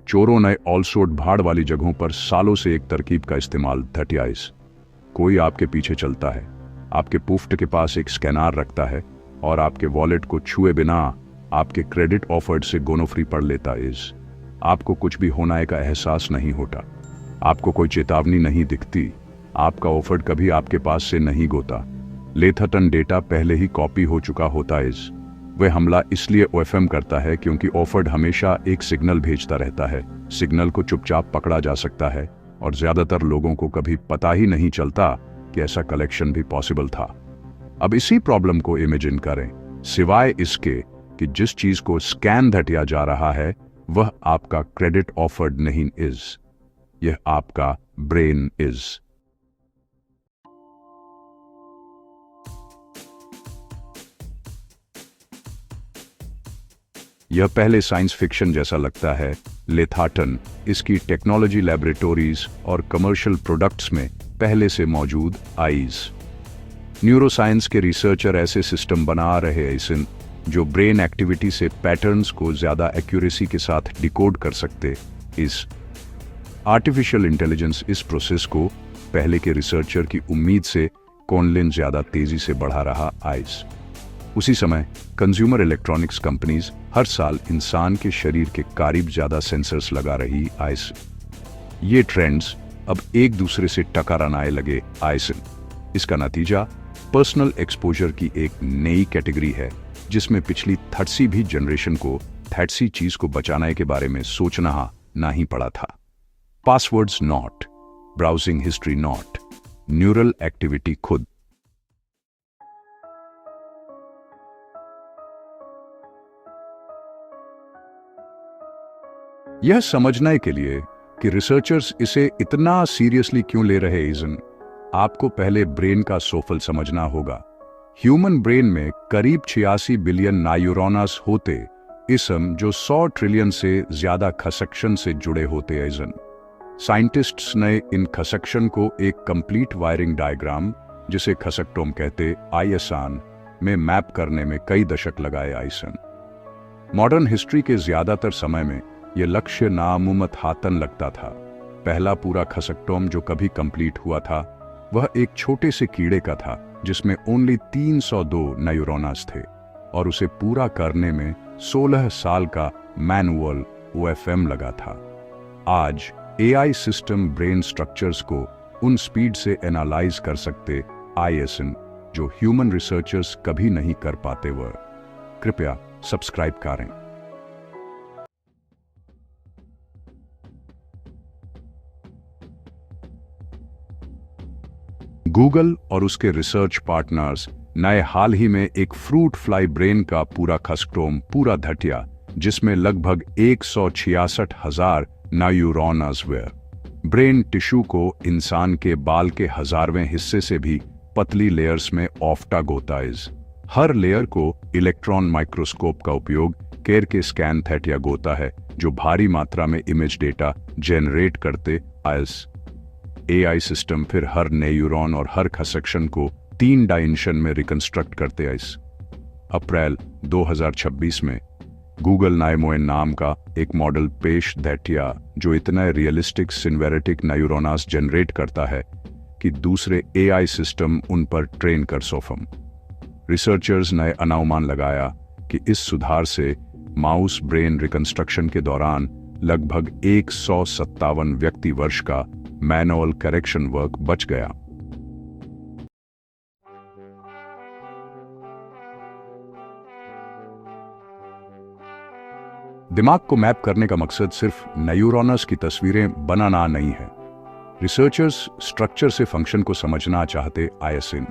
चोरों ने ऑलसोट भाड़ वाली जगहों पर सालों से एक तरकीब का इस्तेमाल धटियाइस। कोई आपके पीछे चलता है, आपके पुफ्ट के पास एक स्कैनर रखता है और आपके वॉलेट को छुए बिना आपके क्रेडिट ऑफर्ड से गोनो फ्री पढ़ लेता इस। आपको कुछ भी होने का एहसास नहीं होता, आपको कोई चेतावनी नहीं दिखती, आपका ऑफर्ड कभी आपके पास से नहीं गोता। लेथाटन डेटा पहले ही कॉपी हो चुका होता इस। वह हमला इसलिए ओएफएम करता है क्योंकि ऑफर्ड हमेशा एक सिग्नल भेजता रहता है। सिग्नल को चुपचाप पकड़ा जा सकता है और ज्यादातर लोगों को कभी पता ही नहीं चलता कि ऐसा कलेक्शन भी पॉसिबल था। अब इसी प्रॉब्लम को इमेजिन करें, सिवाय इसके कि जिस चीज को स्कैन धटिया जा रहा है वह आपका क्रेडिट ऑफर्ड नहीं इज, यह आपका ब्रेन इज। यह पहले साइंस फिक्शन जैसा लगता है। लेथाटन इसकी टेक्नोलॉजी लैबोरेटरीज और कमर्शियल प्रोडक्ट्स में पहले से मौजूद आईज। न्यूरोसाइंस के रिसर्चर ऐसे सिस्टम बना रहे हैं जो ब्रेन एक्टिविटी से पैटर्न्स को ज्यादा एक्यूरेसी के साथ डिकोड कर सकते। इस आर्टिफिशियल इंटेलिजेंस इस प्रोसेस को पहले के रिसर्चर की उम्मीद से कौनलिन ज्यादा तेजी से बढ़ा रहा आइस। उसी समय कंज्यूमर इलेक्ट्रॉनिक्स कंपनीज हर साल इंसान के शरीर के करीब ज्यादा सेंसर्स लगा रही आइस। ये ट्रेंड्स अब एक दूसरे से टकराने लगे आइसन। इसका नतीजा पर्सनल एक्सपोजर की एक नई कैटेगरी है जिसमें पिछली 30 भी जनरेशन को 30 चीज को बचाने के बारे में सोचना नहीं पड़ा था। Passwords not, browsing history not, neural activity खुद। यह समझने के लिए कि रिसर्चर्स इसे इतना सीरियसली क्यों ले रहे हैं, आपको पहले ब्रेन का सोफल समझना होगा। ह्यूमन ब्रेन में करीब 86 बिलियन न्यूरॉन्स होते इसम जो 100 ट्रिलियन से ज्यादा खसक्शन से जुड़े होते हैं। साइंटिस्ट्स ने इन खसक्शन को एक कंप्लीट वायरिंग डायग्राम, जिसे खसक्टोम कहते आईएसआन, में मैप करने में कई दशक लगाए आइसन। मॉडर्न हिस्ट्री के ज्यादातर समय में यह लक्ष्य नामुमकिन लगता था। पहला पूरा खसक्टोम जो कभी कंप्लीट हुआ था वह एक छोटे से कीड़े का था जिसमें ओनली 302 न्यूरॉन्स थे और उसे पूरा करने में 16 साल का मैनुअल ओएफएम लगा था। आज एआई सिस्टम ब्रेन स्ट्रक्चर्स को उन स्पीड से एनालाइज कर सकते आईएसएन जो ह्यूमन रिसर्चर्स कभी नहीं कर पाते वर। कृपया सब्सक्राइब करें। गूगल और उसके रिसर्च पार्टनर्स नए हाल ही में एक फ्रूट फ्लाई ब्रेन का पूरा खसक्टोम पूरा धटिया जिसमें लगभग 166,000 न्यूरॉन्स वे। ब्रेन टिश्यू को इंसान के बाल के 1000वें हिस्से से भी पतली लेयर्स में ऑफ्टागोताइज। हर लेयर को इलेक्ट्रॉन माइक्रोस्कोप का उपयोग करके स्कैन थेटिया गोता है जो भारी मात्रा में इमेज डेटा जनरेट करते आयस। एआई सिस्टम फिर हर न्यूरॉन और हर खसक्शन को 3 डायमेंशन में रिकंस्ट्रक्ट करते आइस। अप्रैल 2026 में गूगल नाइमोइन नाम का एक मॉडल पेश धैटिया जो इतना रियलिस्टिक सिन्वेरेटिक न्यूरॉन्स जनरेट करता है कि दूसरे एआई सिस्टम उन पर ट्रेन कर सोफम। रिसर्चर्स ने अनुमान लगाया कि इस सुधार से माउस ब्रेन रिकंस्ट्रक्शन के दौरान लगभग 157 व्यक्ति वर्ष का मैनुअल करेक्शन वर्क बच गया। दिमाग को मैप करने का मकसद सिर्फ न्यूरॉन्स की तस्वीरें बनाना नहीं है। रिसर्चर्स स्ट्रक्चर से फंक्शन को समझना चाहते आईएसएन।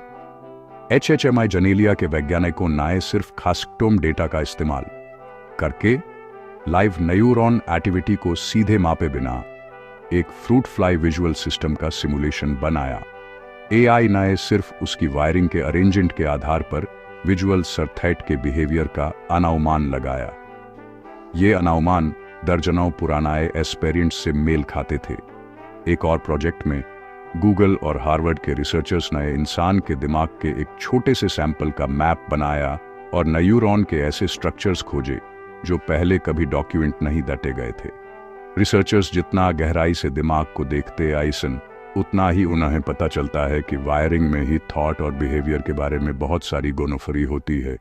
एचएचएमआई जनेलिया के वैज्ञानिकों ने सिर्फ खसक्टोम डेटा का इस्तेमाल करके लाइव न्यूरॉन एक्टिविटी को सीधे मापे बिना एक फ्रूट फ्लाई विजुअल सिस्टम का सिमुलेशन बनाया। एआई ने सिर्फ उसकी वायरिंग के अरेंजमेंट के आधार पर विजुअल सर्किट के बिहेवियर का अनुमान लगाया। ये अनुमान दर्जनों पुराने एक्सपेरिमेंट्स से मेल खाते थे। एक और प्रोजेक्ट में गूगल और हार्वर्ड के रिसर्चर्स ने इंसान के दिमाग के एक छोटे से सैंपल का मैप बनाया और न्यूरॉन के ऐसे स्ट्रक्चर्स खोजे जो पहले कभी डॉक्यूमेंट नहीं दटे गए थे। रिसर्चर्स जितना गहराई से दिमाग को देखते आइसन, उतना ही उन्हें पता चलता है कि वायरिंग में ही थॉट और बिहेवियर के बारे में बहुत सारी गोनोफरी होती है।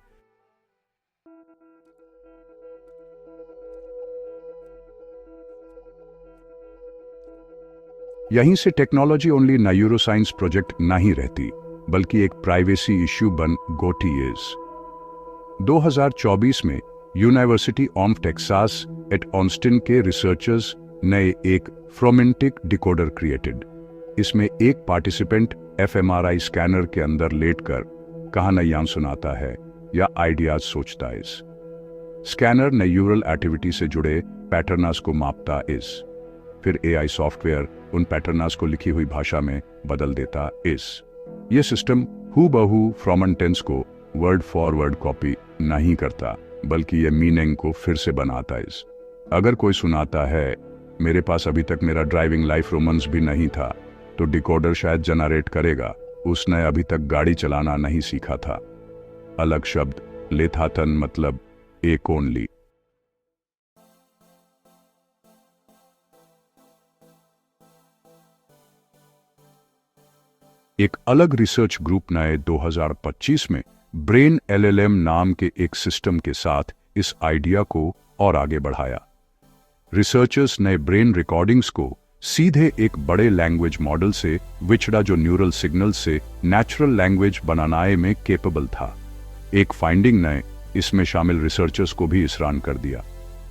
यहीं से टेक्नोलॉजी ओनली न्यूरोसाइंस प्रोजेक्ट नहीं रहती, बल्कि एक प्राइवेसी इश्यू बन गोटी इज। 2024 में university of Texas at Austin के रिसर्चर्स ने एक फ्रोमेंटिक डिकोडर क्रिएटेड। इसमें एक पार्टिसिपेंट एफएमआरआई स्कैनर के अंदर लेटकर कहानियां सुनाता है या आइडियाज सोचता है। स्कैनर न्यूरल एक्टिविटी से जुड़े पैटर्न्स को मापता इस, फिर एआई सॉफ्टवेयर उन पैटर्न्स को लिखी हुई भाषा में बदल देता इस। यह सिस्टम हूबहू फ्रॉमंट टेंस को वर्ड फॉर वर्ड कॉपी नहीं करता, बल्कि यह मीनिंग को फिर से बनाता इस। अगर कोई सुनाता है, मेरे पास अभी तक मेरा ड्राइविंग लाइफ रोमांस भी नहीं था, तो डिकोडर शायद जनरेट करेगा, उसने अभी तक गाड़ी चलाना नहीं सीखा था। अलग शब्द लेथाथन मतलब एक ओनली। एक अलग रिसर्च ग्रुप ने 2025 में ब्रेन एलएलएम नाम के एक सिस्टम के साथ इस आइडिया को और आगे बढ़ाया। रिसर्चर्स ने ब्रेन रिकॉर्डिंग्स को सीधे एक बड़े लैंग्वेज मॉडल से विछड़ा जो न्यूरल सिग्नल से नेचुरल लैंग्वेज बनाने में केपेबल था। एक फाइंडिंग ने इसमें शामिल रिसर्चर्स को भी हैरान कर दिया।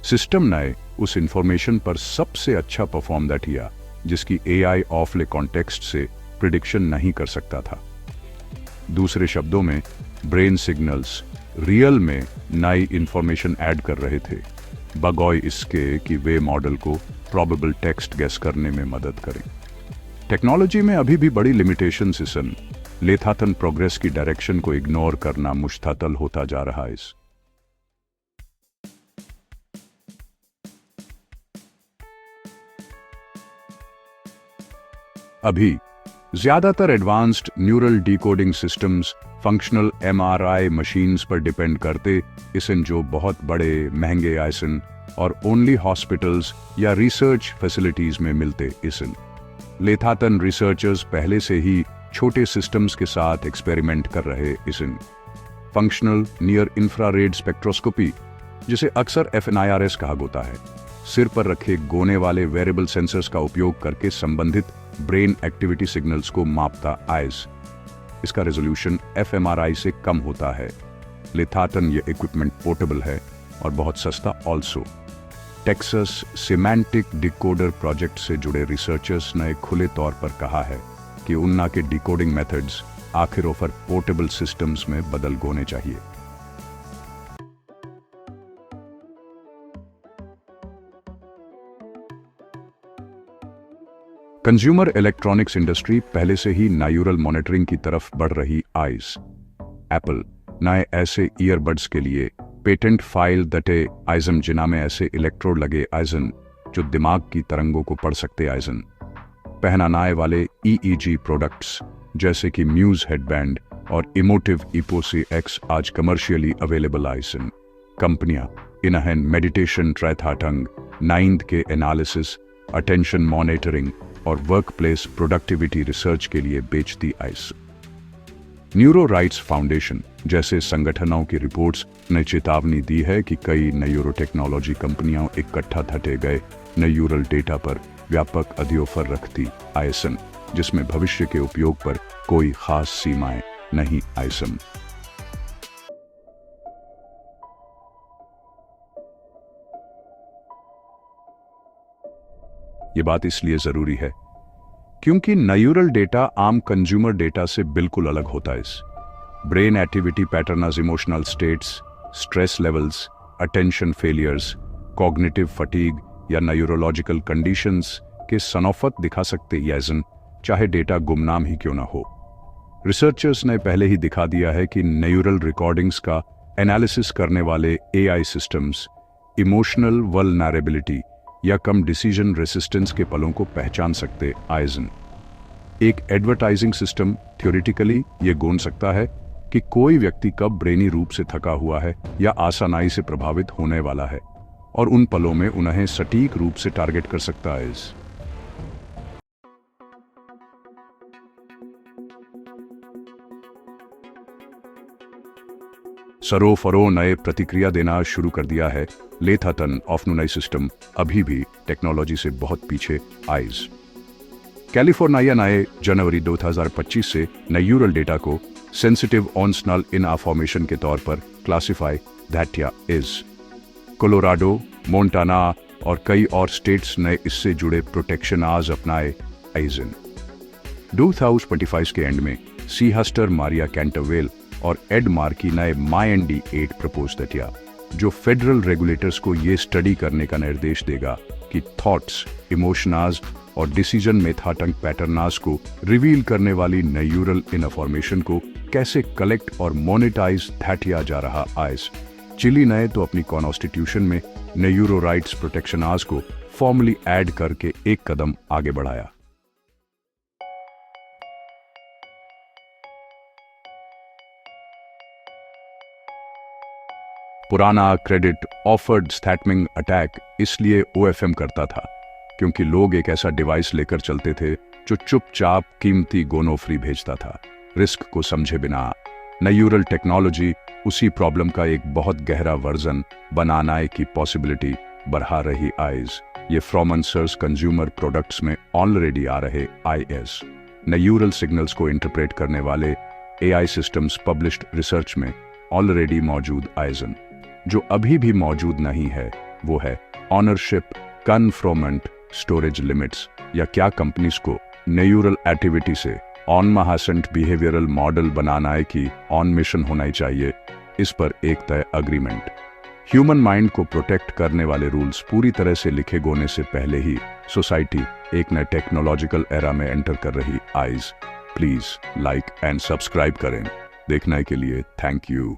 सिस्टम ने उस इंफॉर्मेशन पर सबसे अच्छा परफॉर्म किया जिसकी एआई ऑफ ले कॉन्टेक्स्ट से प्रिडिक्शन नहीं कर सकता था। दूसरे शब्दों में, ब्रेन सिग्नल्स रियल में नई इंफॉर्मेशन ऐड कर रहे थे, बगौर इसके कि वे मॉडल को प्रोबेबल टेक्स्ट गेस करने में मदद करें। टेक्नोलॉजी में अभी भी बड़ी लिमिटेशंस हैं। लेथाथन प्रोग्रेस की डायरेक्शन को इग्नोर करना मुश्ततल होता जा रहा है। अभी ज्यादातर advanced neural decoding systems functional MRI machines पर डिपेंड करते इसन, जो बहुत बड़े महंगे आइसन और ओनली हॉस्पिटल्स या रिसर्च फैसिलिटीज में मिलते इसन। लेथाथन रिसर्चर्स पहले से ही छोटे सिस्टम्स के साथ एक्सपेरिमेंट कर रहे इसन। फंक्शनल नियर इंफ्रारेड स्पेक्ट्रोस्कोपी, जिसे अक्सर एफएनआईआरएस कहा होता है, सिर पर रखे गोने वाले वेरिएबल सेंसर्स का उपयोग करके संबंधित ब्रेन एक्टिविटी सिग्नल्स को मापता आइज। इसका रेजोल्यूशन एफएमआरआई से कम होता है। लेथाथन ये इक्विपमेंट पोर्टेबल है और बहुत सस्ता also. Texas semantic decoder project से जुड़े रिसर्चर्स ने खुले तौर पर कहा है कि उन्ना के डिकोडिंग मेथड्स आखिर ओफर पोर्टेबल सिस्टम्स में बदल गोने चाहिए। कंज्यूमर इलेक्ट्रॉनिक्स इंडस्ट्री पहले से ही न्यूरल मॉनिटरिंग की तरफ बढ़ रही आइज। एप्पल नए ऐसे ईयरबड्स के लिए पेटेंट फाइल दटे आइजन, जिना में ऐसे इलेक्ट्रोड लगे आइजन जो दिमाग की तरंगों को पढ़ सकते आइजन। पहनाने वाले ईईजी प्रोडक्ट्स जैसे कि म्यूज हेडबैंड और इमोटिव इपोसी एक्स आज कमर्शियली अवेलेबल आइजन। कंपनियां इन्हें मेडिटेशन, ट्राइथाटंग, नींद के एनालिसिस, अटेंशन मॉनिटरिंग और वर्कप्लेस प्रोडक्टिविटी रिसर्च के लिए बेचती आइस। न्यूरो राइट्स फाउंडेशन जैसे संगठनों की रिपोर्ट्स ने चेतावनी दी है कि कई न्यूरोटेक्नोलॉजी कंपनियां इकट्ठा थटे गए न्यूरल डेटा पर व्यापक अधिओफर रखती आयसन, जिसमें भविष्य के उपयोग पर कोई खास सीमाएं नहीं आयसन। ये बात इसलिए जरूरी है क्योंकि न्यूरल डेटा आम कंज्यूमर डेटा से बिल्कुल अलग होता है। Brain activity patterns, emotional states, stress levels, attention failures, cognitive fatigue या न्यूरोलॉजिकल कंडीशंस के सनौफत दिखा सकते याजन, चाहे डेटा गुमनाम ही क्यों ना हो। रिसर्चर्स ने पहले ही दिखा दिया है कि न्यूरल रिकॉर्डिंग्स का एनालिसिस करने वाले एआई सिस्टम्स इमोशनल वल्नरेबिलिटी या कम डिसीजन रेसिस्टेंस के पलों को पहचान सकते आइजन। एक एडवर्टाइजिंग सिस्टम थ्योरेटिकली ये गोन सकता है कि कोई व्यक्ति कब ब्रेनी रूप से थका हुआ है या आसानी से प्रभावित होने वाला है, और उन पलों में उन्हें सटीक रूप से टारगेट कर सकता है। सरोफरो नए प्रतिक्रिया देना शुरू कर दिया है। लेथाटन ऑफ नई सिस्टम अभी भी टेक्नोलॉजी से बहुत पीछे आइज। कैलिफोर्निया नए जनवरी 2025 से न्यूरल डेटा को सेंसिटिव ऑन्सनल इनफॉर्मेशन के तौर पर क्लासिफाई दैट्या इज। कोलोराडो, मोंटाना और कई और स्टेट्स ने इससे जुड़े प्रोटेक्शन आज अपनाए। आइजन 2025 के एंड में सी हस्टर, मारिया कैंटरवेल और एड मार्की नए MyND8 प्रपोज दैट्या, जो फेडरल रेगुलेटर्स को ये स्टडी करने का निर्देश देगा कि थॉट्स, इमोशनाज और डिसीजन मेथाटंग पैटर्नास को रिवील करने वाली न्यूरल इनफॉर्मेशन को कैसे कलेक्ट और मोनेटाइज दैट्या जा रहा आइस। चिली ने तो अपनी कॉन्स्टिट्यूशन में न्यूरो राइट्स प्रोटेक्शन आज को फॉर्मली ऐड करके एक कदम आगे बढ़ाया। पुराना क्रेडिट ऑफर्ड स्टैटमिंग अटैक इसलिए OFM करता था क्योंकि लोग एक ऐसा डिवाइस लेकर चलते थे जो चुपचाप कीमती गोनो फ्री भेजता था, रिस्क को समझे बिना। न्यूरल टेक्नोलॉजी उसी प्रॉब्लम का एक बहुत गहरा वर्जन बनाने की पॉसिबिलिटी बढ़ा रही आइज। ये फ्रॉमन्सर्स कंज्यूमर प्रोडक्ट्स में ऑलरेडी आ रहे IS न्यूरल सिग्नल्स को इंटरप्रेट करने वाले AI सिस्टम्स पब्लिश्ड रिसर्च में ऑलरेडी मौजूद आइजन। जो अभी भी मौजूद नहीं है वो है ऑनरशिप कन्फ्रोमेंट स्टोरेज लिमिट्स, या क्या कंपनीज को न्यूरल एक्टिविटी से ऑन महासेंट बिहेवियरल मॉडल बनाना की ऑन मिशन होना चाहिए। इस पर एक तय अग्रीमेंट। ह्यूमन माइंड को प्रोटेक्ट करने वाले रूल्स पूरी तरह से लिखे होने से पहले ही सोसाइटी एक नए टेक्नोलॉजिकल एरा में एंटर कर रही eyes. Please like and subscribe करें। देखने के लिए थैंक यू।